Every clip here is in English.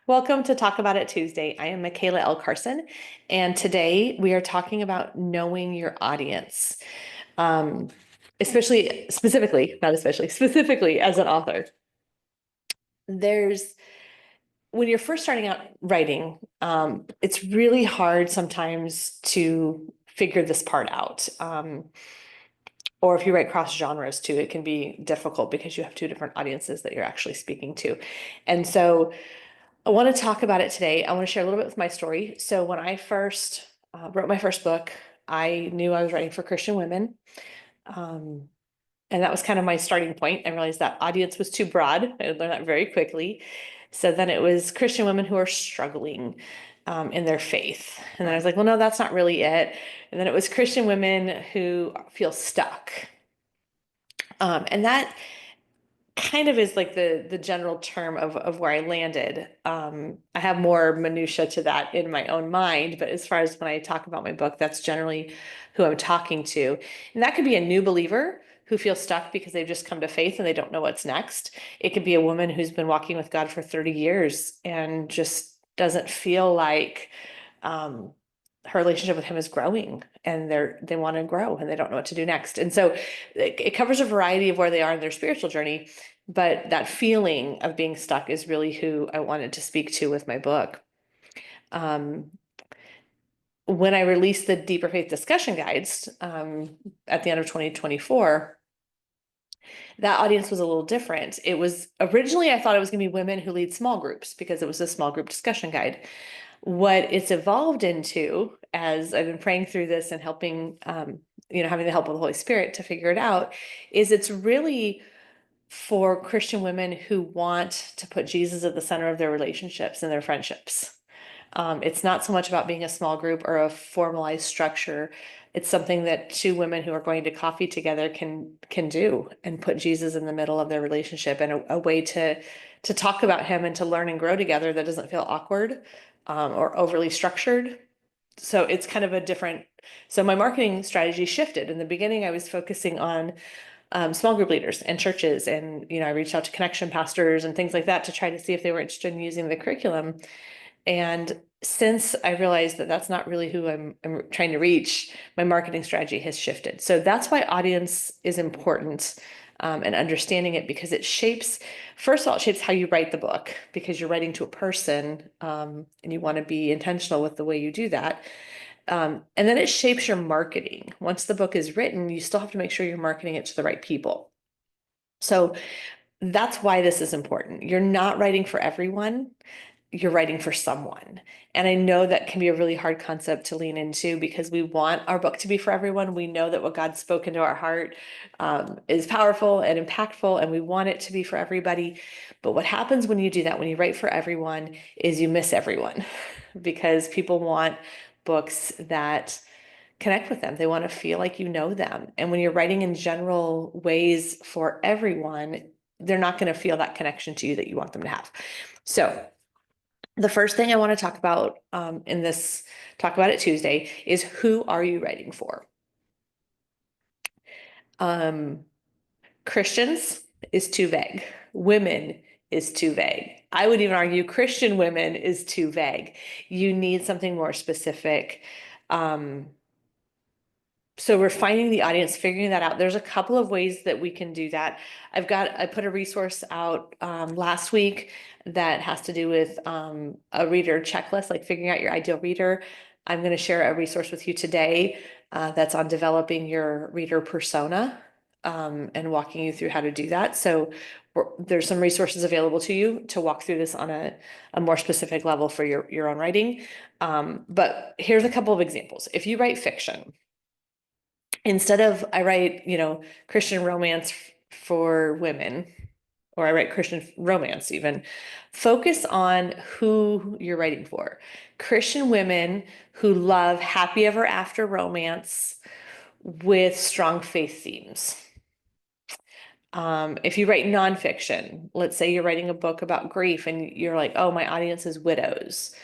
Welcome to Talk About It Tuesday. I am Michaela L. Carson, and today we are talking about knowing your audience, um, specifically as an author. There's when you're first starting out writing, it's really hard sometimes to figure this part out. Or if you write cross genres too, it can be difficult because you have two different audiences that you're actually speaking to. And so I want to talk about it today. I want to share a little bit with my story. So when I first wrote my first book, I knew I was writing for Christian women. Um, and that was kind of my starting point. I realized that audience was too broad. I learned that very quickly. So then it was Christian women who are struggling in their faith. And then I was like, well, no, that's not really it. And then it was Christian women who feel stuck. And that kind of is like the general term of where I landed. I have more minutia to that in my own mind, but as far as when I talk about my book, that's generally who I'm talking to. And that could be a new believer who feels stuck because they've just come to faith and they don't know what's next. It could be a woman who's been walking with God for 30 years and just doesn't feel like um, her relationship with him is growing, and they want to grow and they don't know what to do next. And so it covers a variety of where they are in their spiritual journey, but that feeling of being stuck is really who I wanted to speak to with my book. Um, when I released the Deeper Faith discussion guides at the end of 2024, that audience was a little different. It was originally, I thought it was going to be women who lead small groups because it was a small group discussion guide. What it's evolved into, as I've been praying through this and helping, having the help of the Holy Spirit to figure it out, is it's really for Christian women who want to put Jesus at the center of their relationships and their friendships. It's not so much about being a small group or a formalized structure. It's something that two women who are going to coffee together can do and put Jesus in the middle of their relationship, and a way to talk about him and to learn and grow together that doesn't feel awkward or overly structured. So it's kind of a different. So my marketing strategy shifted. In the beginning, I was focusing on small group leaders and churches, and I reached out to connection pastors and things like that to try to see if they were interested in using the curriculum. And since I realized that that's not really who I'm trying to reach, my marketing strategy has shifted. So that's why audience is important, and understanding it, because it shapes, first of all, it shapes how you write the book, because you're writing to a person, and you want to be intentional with the way you do that. And then it shapes your marketing. Once the book is written, you still have to make sure you're marketing it to the right people. So that's why this is important. You're not writing for everyone, you're writing for someone. And I know that can be a really hard concept to lean into, because we want our book to be for everyone. We know that what God spoke into our heart is powerful and impactful, and we want it to be for everybody. But what happens when you do that, when you write for everyone, is you miss everyone because people want books that connect with them. They want to feel like you know them. And when you're writing in general ways for everyone, they're not going to feel that connection to you that you want them to have. So the first thing I want to talk about in this Talk About It Tuesday is, who are you writing for? Um, Christians is too vague. Women is too vague. I would even argue Christian women is too vague. You need something more specific. So we're finding the audience, figuring that out. There's a couple of ways that we can do that. I put a resource out last week that has to do with a reader checklist, like figuring out your ideal reader. I'm going to share a resource with you today that's on developing your reader persona, and walking you through how to do that. So there's some resources available to you to walk through this on a more specific level for your own writing. But here's a couple of examples. If you write fiction, instead of I write, Christian romance for women, or I write Christian romance even, focus on who you're writing for. Christian women who love happy ever after romance with strong faith themes. If you write nonfiction, let's say you're writing a book about grief and you're like, oh, my audience is widows.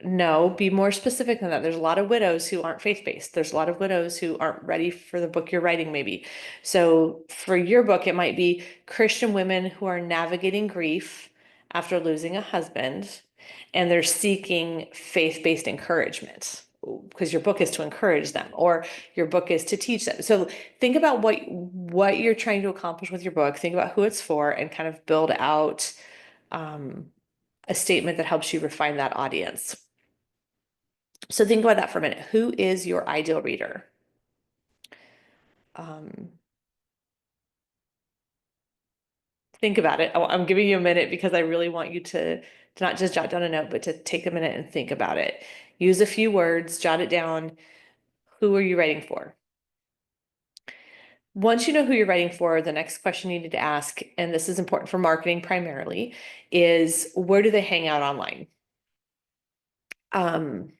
No, be more specific than that. There's a lot of widows who aren't faith-based. There's a lot of widows who aren't ready for the book you're writing, maybe. So for your book, it might be Christian women who are navigating grief after losing a husband, and they're seeking faith-based encouragement because your book is to encourage them, or your book is to teach them. So think about what you're trying to accomplish with your book. Think about who it's for, and kind of build out a statement that helps you refine that audience. So think about that for a minute. Who is your ideal reader? Um, think about it. I'm giving you a minute because I really want you to not just jot down a note, but to take a minute and think about it. Use a few words, jot it down. Who are you writing for? Once you know who you're writing for, the next question you need to ask, and this is important for marketing primarily, is where do they hang out online? Um,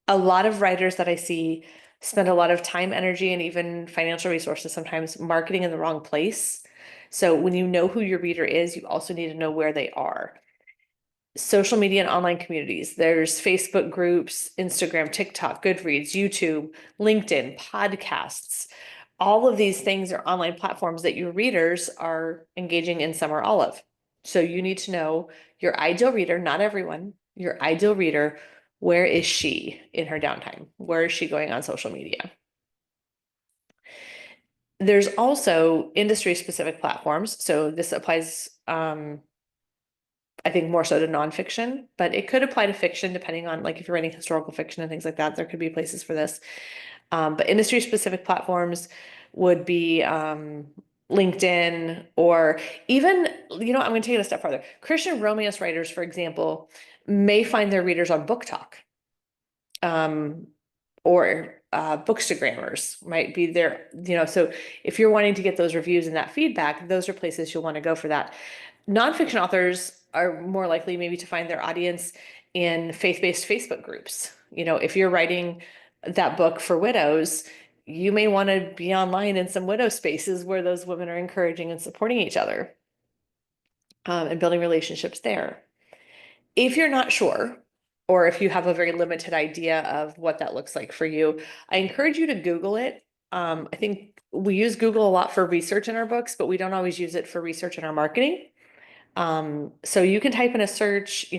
a lot of writers that I see spend a lot of time, energy, and even financial resources sometimes marketing in the wrong place. So when you know who your reader is, you also need to know where they are. Social media and online communities. There's Facebook groups, Instagram, TikTok, Goodreads, YouTube, LinkedIn, podcasts. All of these things are online platforms that your readers are engaging in some or all of. So you need to know your ideal reader, not everyone, your ideal reader. Where is she in her downtime? Where is she going on social media? There's also industry specific platforms. So this applies, I think more so to nonfiction, but it could apply to fiction depending on, like, if you're writing historical fiction and things like that, there could be places for this. But industry specific platforms would be LinkedIn, or even, I'm going to take it a step further. Christian romance writers, for example, may find their readers on Book Talk, or Bookstagrammers might be there. So if you're wanting to get those reviews and that feedback, those are places you'll want to go for that. Nonfiction authors are more likely maybe to find their audience in faith-based Facebook groups. If you're writing that book for widows, you may want to be online in some widow spaces where those women are encouraging and supporting each other, and building relationships there. If you're not sure, or if you have a very limited idea of what that looks like for you, I encourage you to Google it. I think we use Google a lot for research in our books, but we don't always use it for research in our marketing. So you can type in a search,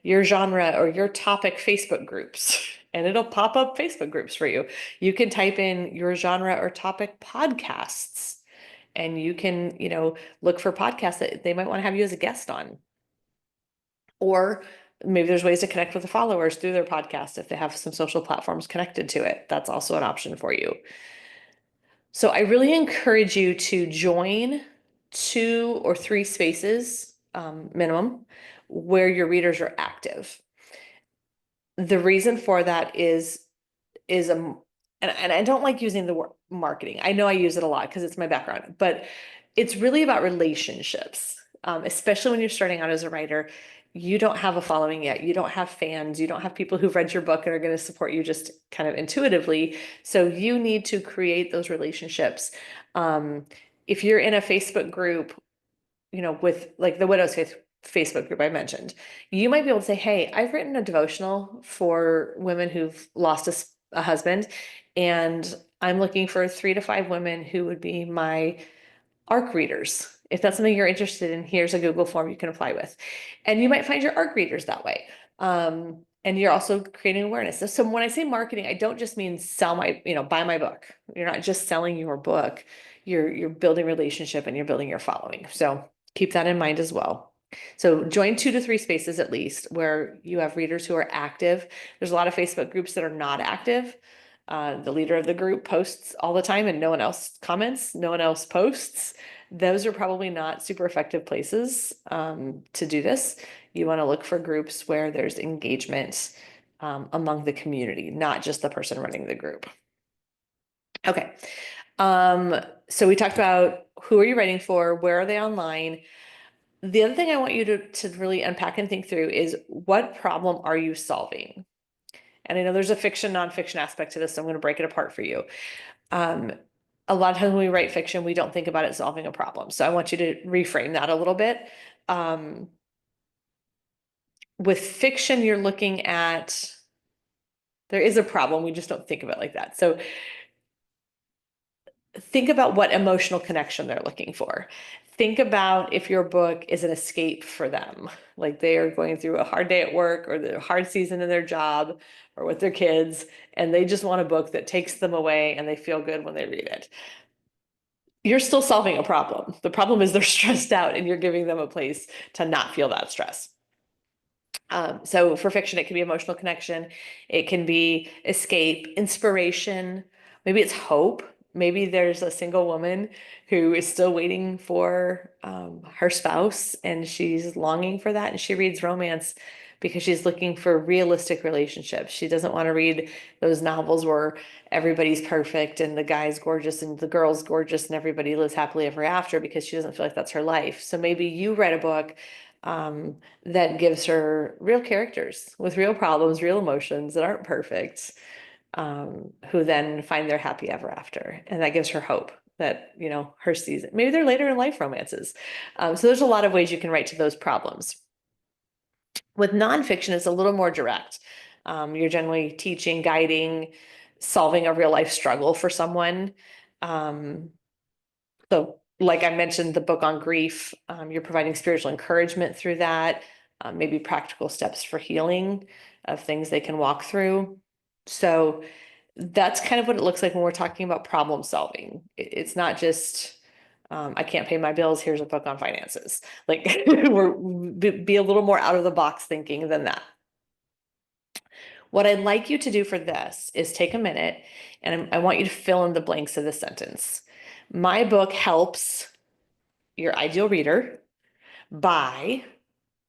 your genre or your topic Facebook groups, and it'll pop up Facebook groups for you. You can type in your genre or topic podcasts, and you can, look for podcasts that they might want to have you as a guest on. Or maybe there's ways to connect with the followers through their podcast if they have some social platforms connected to it. That's also an option for you. So I really encourage you to join 2 or 3 spaces, minimum, where your readers are active. The reason for that is and I don't like using the word marketing. I know I use it a lot because it's my background, but it's really about relationships. Especially when you're starting out as a writer, you don't have a following yet. You don't have fans. You don't have people who've read your book and are going to support you just kind of intuitively. So you need to create those relationships. If you're in a Facebook group, with like the Widows Faith Facebook group I mentioned, you might be able to say, hey, I've written a devotional for women who've lost a husband, and I'm looking for 3 to 5 women who would be my ARC readers. If that's something you're interested in, here's a Google form you can apply with. And you might find your ARC readers that way. And you're also creating awareness. So when I say marketing, I don't just mean buy my book. You're not just selling your book. You're building relationship and you're building your following. So keep that in mind as well. So join 2 to 3 spaces at least where you have readers who are active. There's a lot of Facebook groups that are not active. The leader of the group posts all the time and no one else comments, no one else posts. Those are probably not super effective places to do this. You want to look for groups where there's engagement among the community, not just the person running the group. Okay. So we talked about who are you writing for? Where are they online? The other thing I want you to really unpack and think through is, what problem are you solving? And I know there's a fiction, nonfiction aspect to this, so I'm going to break it apart for you. A lot of times when we write fiction, we don't think about it solving a problem. So I want you to reframe that a little bit. With fiction, you're looking at, there is a problem, we just don't think of it like that. So think about what emotional connection they're looking for. Think about if your book is an escape for them, like they are going through a hard day at work or the hard season in their job or with their kids, and they just want a book that takes them away and they feel good when they read it. You're still solving a problem. The problem is they're stressed out and you're giving them a place to not feel that stress. So for fiction, it can be emotional connection. It can be escape, inspiration. Maybe it's hope. Maybe there's a single woman who is still waiting for her spouse and she's longing for that. And she reads romance because she's looking for realistic relationships. She doesn't want to read those novels where everybody's perfect and the guy's gorgeous and the girl's gorgeous and everybody lives happily ever after, because she doesn't feel like that's her life. So maybe you write a book that gives her real characters with real problems, real emotions that aren't perfect, who then find their happy ever after. And that gives her hope that, you know, her season, maybe they're later in life romances. So there's a lot of ways you can write to those problems. With nonfiction, it's a little more direct. You're generally teaching, guiding, solving a real life struggle for someone. So like I mentioned, the book on grief, you're providing spiritual encouragement through that, maybe practical steps for healing of things they can walk through. So that's kind of what it looks like when we're talking about problem solving. It's not just, I can't pay my bills, here's a book on finances. Like be a little more out of the box thinking than that. What I'd like you to do for this is take a minute and I want you to fill in the blanks of the sentence. My book helps your ideal reader by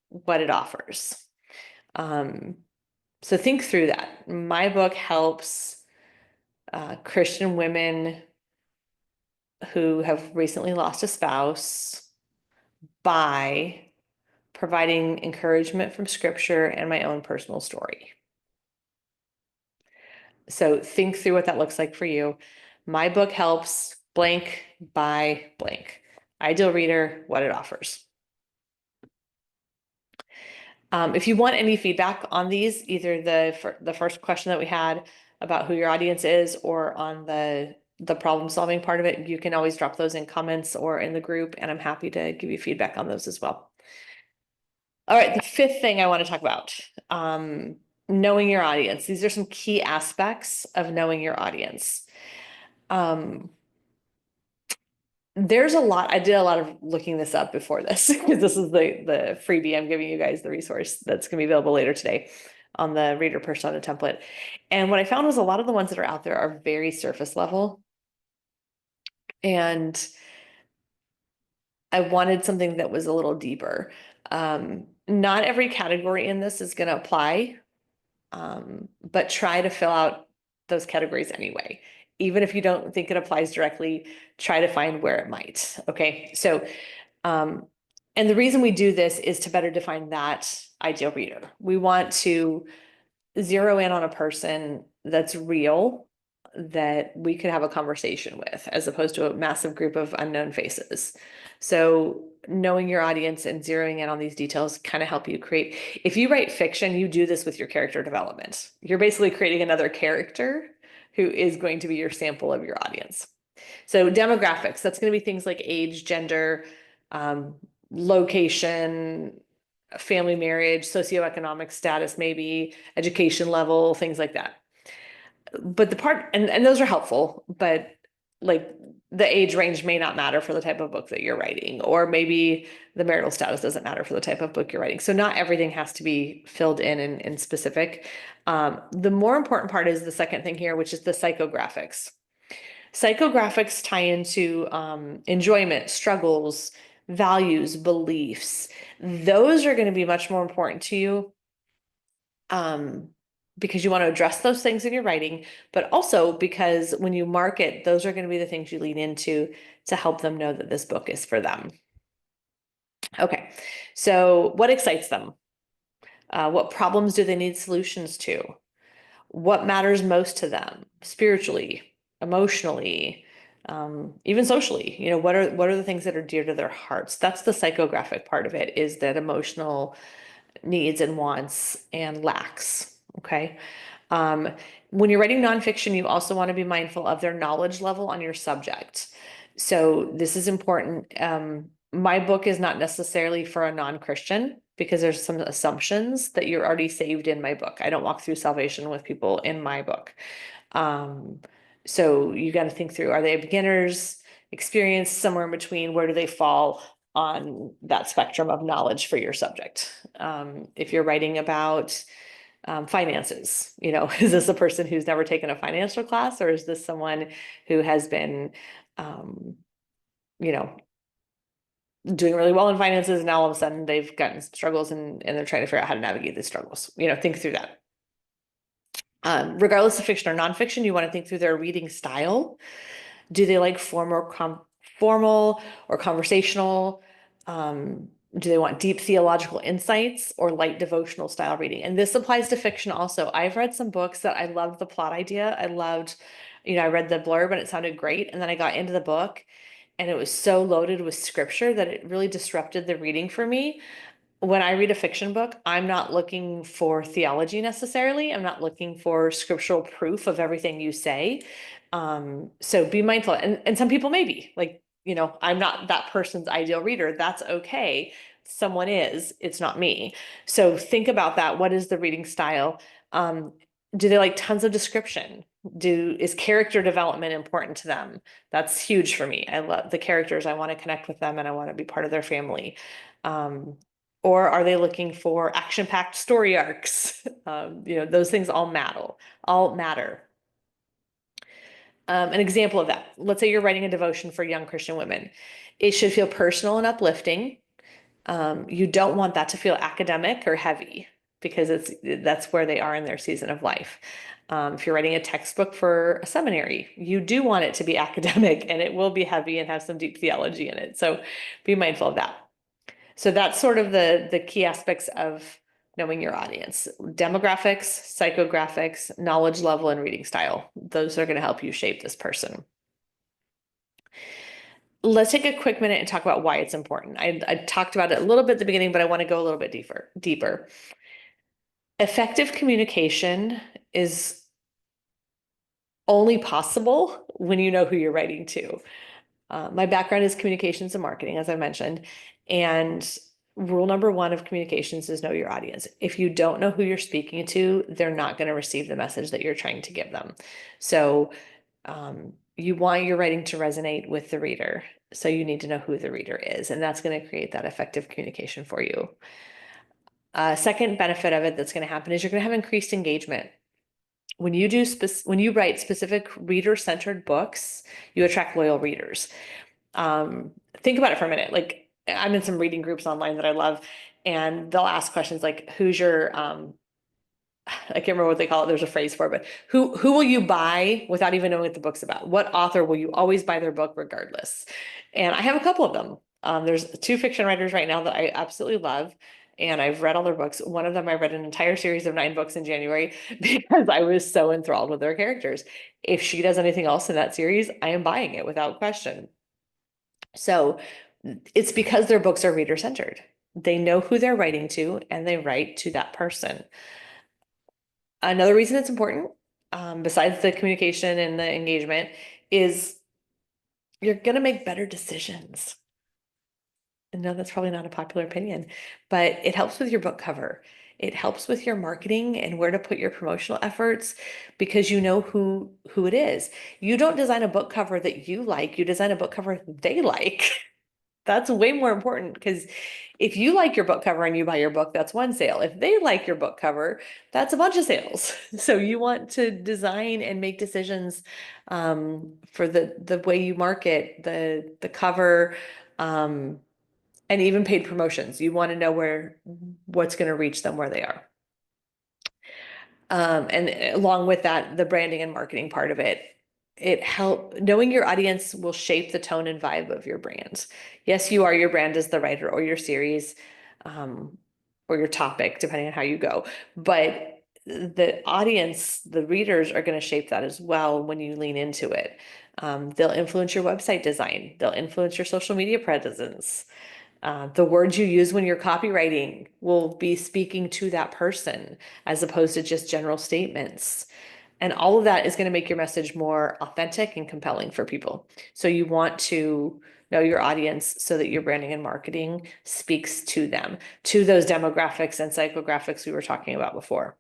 what it offers. Um, so think through that. My book helps Christian women who have recently lost a spouse by providing encouragement from scripture and my own personal story. So think through what that looks like for you. My book helps blank by blank. Ideal reader, what it offers. If you want any feedback on these, either the first question that we had about who your audience is, or on the problem solving part of it, you can always drop those in comments or in the group, and I'm happy to give you feedback on those as well. All right, the fifth thing I want to talk about, knowing your audience. These are some key aspects of knowing your audience. There's a lot, I did a lot of looking this up before this, because this is the freebie I'm giving you guys, the resource that's gonna be available later today on the reader persona template. And what I found was a lot of the ones that are out there are very surface level. And I wanted something that was a little deeper. Not every category in this is gonna apply, but try to fill out those categories anyway. Even if you don't think it applies directly, try to find where it might. Okay, so and the reason we do this is to better define that ideal reader. We want to zero in on a person that's real, that we could have a conversation with, as opposed to a massive group of unknown faces. So knowing your audience and zeroing in on these details kind of help you create. If you write fiction, you do this with your character development. You're basically creating another character who is going to be your sample of your audience. So demographics, that's going to be things like age, gender, location, family, marriage, socioeconomic status, maybe education level, things like that. But the part, and those are helpful, but like the age range may not matter for the type of book that you're writing, or maybe the marital status doesn't matter for the type of book you're writing. So not everything has to be filled in and specific. The more important part is the second thing here, which is the psychographics. Psychographics tie into enjoyment, struggles, values, beliefs. Those are going to be much more important to you, because you want to address those things in your writing, but also because when you market, those are going to be the things you lean into to help them know that this book is for them. Okay, so what excites them? What problems do they need solutions to? What matters most to them spiritually, emotionally, even socially? You know, what are the things that are dear to their hearts? That's the psychographic part of it, is that emotional needs and wants and lacks. Okay. Um, when you're writing nonfiction, you also want to be mindful of their knowledge level on your subject. So this is important. My book is not necessarily for a non-Christian because there's some assumptions that you're already saved in my book. I don't walk through salvation with people in my book. Um, so you got to think through, are they beginners, experienced, somewhere in between? Where do they fall on that spectrum of knowledge for your subject? If you're writing about finances, is this a person who's never taken a financial class, or is this someone who has been, um, you know, doing really well in finances, and now all of a sudden they've gotten some struggles and they're trying to figure out how to navigate these struggles. Think through that. Regardless of fiction or nonfiction, you want to think through their reading style. Do they like formal or conversational? Do they want deep theological insights or light devotional style reading? And this applies to fiction also. I've read some books that I loved the plot idea. I loved, I read the blurb and it sounded great. And then I got into the book and it was so loaded with scripture that it really disrupted the reading for me. When I read a fiction book, I'm not looking for theology necessarily. I'm not looking for scriptural proof of everything you say. So be mindful. And some people may be like, I'm not that person's ideal reader. That's okay. Someone is, it's not me. So think about that. What is the reading style? Do they like tons of description? Is character development important to them? That's huge for me. I love the characters. I want to connect with them and I want to be part of their family. Or are they looking for action-packed story arcs? Those things all matter. An example of that, let's say you're writing a devotion for young Christian women. It should feel personal and uplifting. You don't want that to feel academic or heavy because that's where they are in their season of life. If you're writing a textbook for a seminary, you do want it to be academic and it will be heavy and have some deep theology in it. So be mindful of that. So that's sort of the key aspects of knowing your audience: demographics, psychographics, knowledge level, and reading style. Those are going to help you shape this person. Let's take a quick minute and talk about why it's important. I talked about it a little bit at the beginning, but I want to go a little bit deeper. Effective communication is only possible when you know who you're writing to. My background is communications and marketing, as I mentioned, and rule number one of communications is know your audience. If you don't know who you're speaking to, they're not going to receive the message that you're trying to give them. So you want your writing to resonate with the reader. So you need to know who the reader is, and that's going to create that effective communication for you. Second benefit of it that's going to happen is you're going to have increased engagement. When you write specific reader-centered books, you attract loyal readers. Think about it for a minute. Like, I'm in some reading groups online that I love, and they'll ask questions like, who's your I can't remember what they call it. There's a phrase for it, but who will you buy without even knowing what the book's about? What author will you always buy their book regardless? And I have a couple of them. There's two fiction writers right now that I absolutely love, and I've read all their books. One of them, I read an entire series of 9 books in January because I was so enthralled with their characters. If she does anything else in that series, I am buying it without question. So it's because their books are reader-centered. They know who they're writing to, and they write to that person. Another reason it's important, besides the communication and the engagement, is you're going to make better decisions. I know that's probably not a popular opinion, but it helps with your book cover. It helps with your marketing and where to put your promotional efforts because you know who it is. You don't design a book cover that you like, you design a book cover they like. That's way more important because if you like your book cover and you buy your book, that's one sale. If they like your book cover, that's a bunch of sales. So you want to design and make decisions for the way you market, the cover, and even paid promotions. You want to know what's going to reach them where they are. And along with that, the branding and marketing part of it, knowing your audience will shape the tone and vibe of your brand. Yes, you are your brand as the writer or your series, or your topic, depending on how you go. But the audience, the readers are going to shape that as well when you lean into it. They'll influence your website design. They'll influence your social media presence. The words you use when you're copywriting will be speaking to that person as opposed to just general statements. And all of that is going to make your message more authentic and compelling for people. So you want to know your audience so that your branding and marketing speaks to them, to those demographics and psychographics we were talking about before.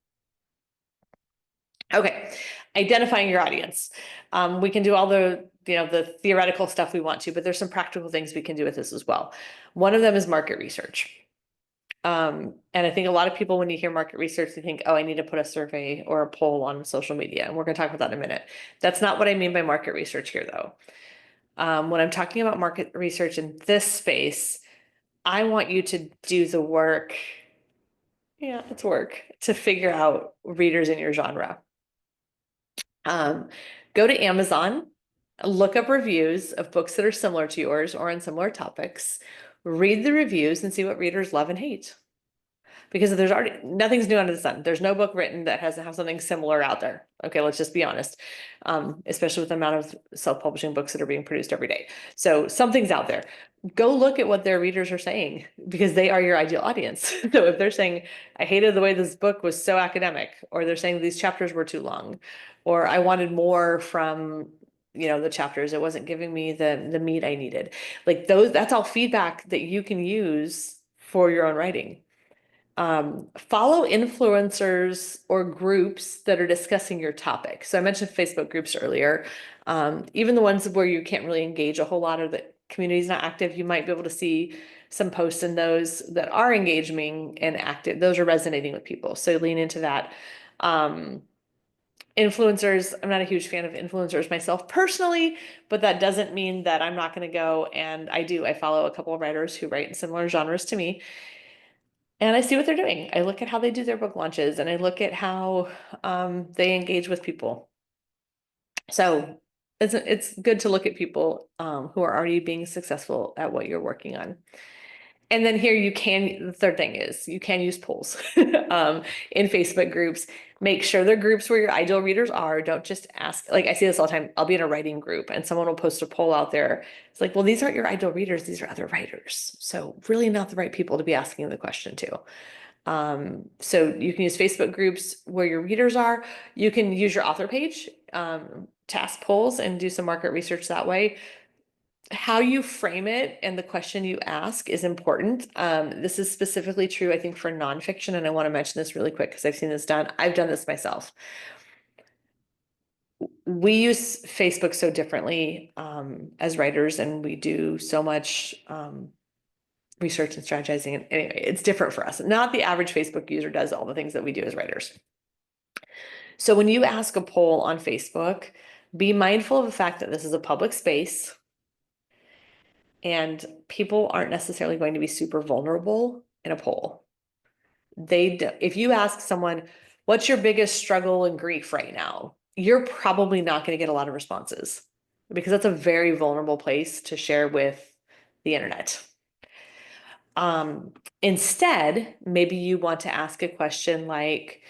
Okay, identifying your audience. We can do all the theoretical stuff we want to, but there's some practical things we can do with this as well. One of them is market research. And I think a lot of people, when you hear market research, they think, oh, I need to put a survey or a poll on social media. And we're going to talk about that in a minute. That's not what I mean by market research here, though. When I'm talking about market research in this space, I want you to do the work. Yeah, it's work to figure out readers in your genre. Go to Amazon, look up reviews of books that are similar to yours or on similar topics, read the reviews and see what readers love and hate. Because there's already nothing's new under the sun. There's no book written that doesn't have something similar out there. Okay, let's just be honest. Especially with the amount of self-publishing books that are being produced every day. So something's out there. Go look at what their readers are saying because they are your ideal audience. So if they're saying, I hated the way this book was so academic, or they're saying these chapters were too long, or I wanted more from the chapters, it wasn't giving me the meat I needed. Like that's all feedback that you can use for your own writing. Follow influencers or groups that are discussing your topic. So I mentioned Facebook groups earlier. Even the ones where you can't really engage a whole lot or the community is not active, you might be able to see some posts in those that are engaging and active. Those are resonating with people. So lean into that. Influencers, I'm not a huge fan of influencers myself personally, but that doesn't mean that I'm not going to go, and I follow a couple of writers who write in similar genres to me. And I see what they're doing. I look at how they do their book launches and I look at how they engage with people. So it's good to look at people who are already being successful at what you're working on. And then here the third thing is you can use polls in Facebook groups. Make sure they're groups where your ideal readers are. Don't just ask, like I see this all the time. I'll be in a writing group and someone will post a poll out there. It's like, well, these aren't your ideal readers. These are other writers. So really not the right people to be asking the question to. So you can use Facebook groups where your readers are. You can use your author page to ask polls and do some market research that way. How you frame it and the question you ask is important. This is specifically true, I think, for nonfiction, and I want to mention this really quick because I've seen this done. I've done this myself. We use Facebook so differently as writers, and we do so much research and strategizing. And anyway, it's different for us. Not the average Facebook user does all the things that we do as writers. So when you ask a poll on Facebook, be mindful of the fact that this is a public space and people aren't necessarily going to be super vulnerable in a poll. If you ask someone, what's your biggest struggle and grief right now? You're probably not going to get a lot of responses because that's a very vulnerable place to share with the internet. Instead, maybe you want to ask a question like,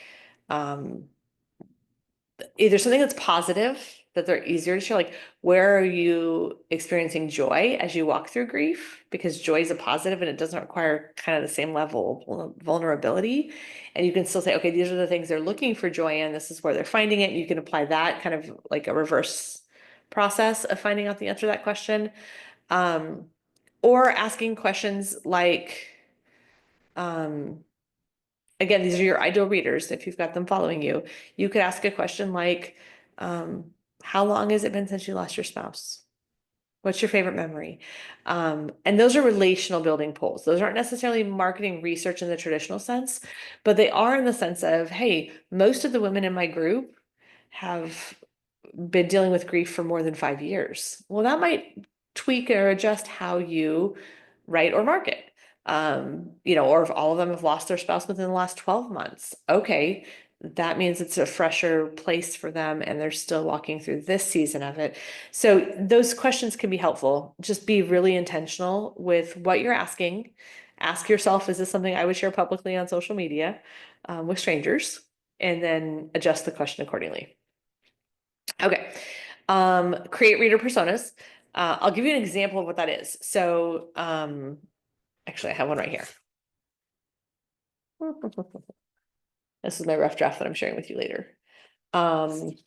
either something that's positive that they're easier to share, like where are you experiencing joy as you walk through grief? Because joy is a positive and it doesn't require kind of the same level of vulnerability. And you can still say, okay, these are the things they're looking for joy in. This is where they're finding it. And you can apply that kind of like a reverse process of finding out the answer to that question. Or asking questions like, again, these are your ideal readers. If you've got them following you, you could ask a question like, how long has it been since you lost your spouse? What's your favorite memory? And those are relational building polls. Those aren't necessarily marketing research in the traditional sense, but they are in the sense of, hey, most of the women in my group have been dealing with grief for more than 5 years. Well, that might tweak or adjust how you write or market. Or if all of them have lost their spouse within the last 12 months, okay, that means it's a fresher place for them and they're still walking through this season of it. So those questions can be helpful. Just be really intentional with what you're asking. Ask yourself, is this something I would share publicly on social media with strangers? And then adjust the question accordingly. Okay. Create reader personas. I'll give you an example of what that is. So Actually, I have one right here. This is my rough draft that I'm sharing with you later. Actually,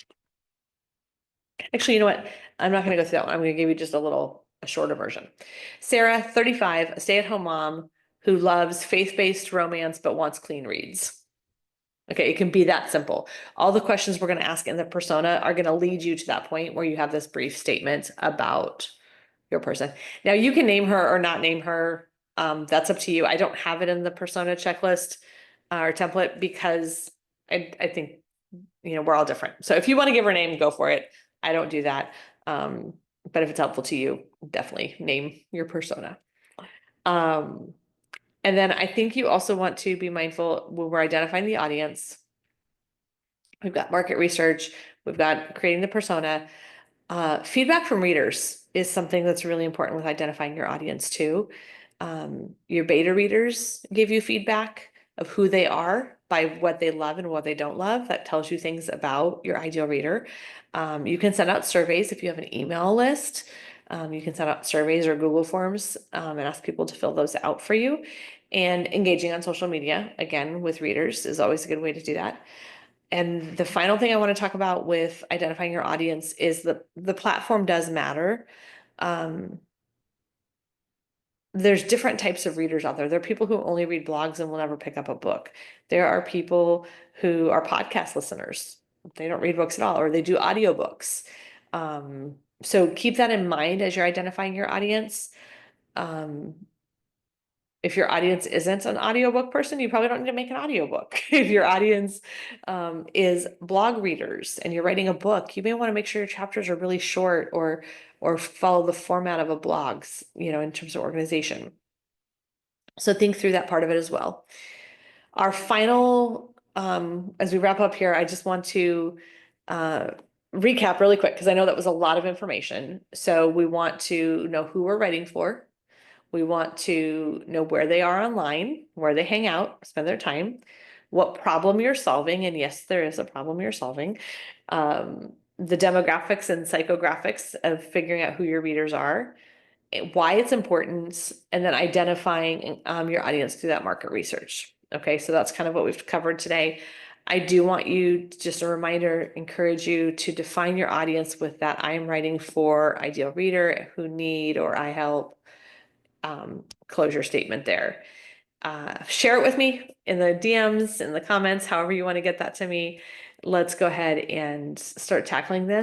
you know what? I'm not gonna go through that one. I'm gonna give you just a shorter version. Sarah, 35, a stay-at-home mom who loves faith-based romance but wants clean reads. Okay, it can be that simple. All the questions we're gonna ask in the persona are gonna lead you to that point where you have this brief statement about your person. Now you can name her or not name her. That's up to you. I don't have it in the persona checklist or template because I think, we're all different. So if you want to give her a name, go for it. I don't do that. But if it's helpful to you, definitely name your persona. And then I think you also want to be mindful when we're identifying the audience. We've got market research, we've got creating the persona. Feedback from readers is something that's really important with identifying your audience too. Your beta readers give you feedback of who they are by what they love and what they don't love. That tells you things about your ideal reader. You can send out surveys if you have an email list. You can send out surveys or Google Forms and ask people to fill those out for you. And engaging on social media, again, with readers is always a good way to do that. And the final thing I want to talk about with identifying your audience is the platform does matter. There's different types of readers out there. There are people who only read blogs and will never pick up a book. There are people who are podcast listeners. They don't read books at all, or they do audiobooks. So keep that in mind as you're identifying your audience. If your audience isn't an audiobook person, you probably don't need to make an audiobook. If your audience is blog readers and you're writing a book, you may want to make sure your chapters are really short or follow the format of a blog, in terms of organization. So think through that part of it as well. Our final, as we wrap up here, I just want to recap really quick because I know that was a lot of information. So we want to know who we're writing for. We want to know where they are online, where they hang out, spend their time, what problem you're solving. And yes, there is a problem you're solving. The demographics and psychographics of figuring out who your readers are, why it's important, and then identifying your audience through that market research. Okay, so that's kind of what we've covered today. I do want you, just a reminder, encourage you to define your audience with that I am writing for ideal reader, who need, or I help. Closure statement there. Share it with me in the DMs, in the comments, however you want to get that to me. Let's go ahead and start tackling this.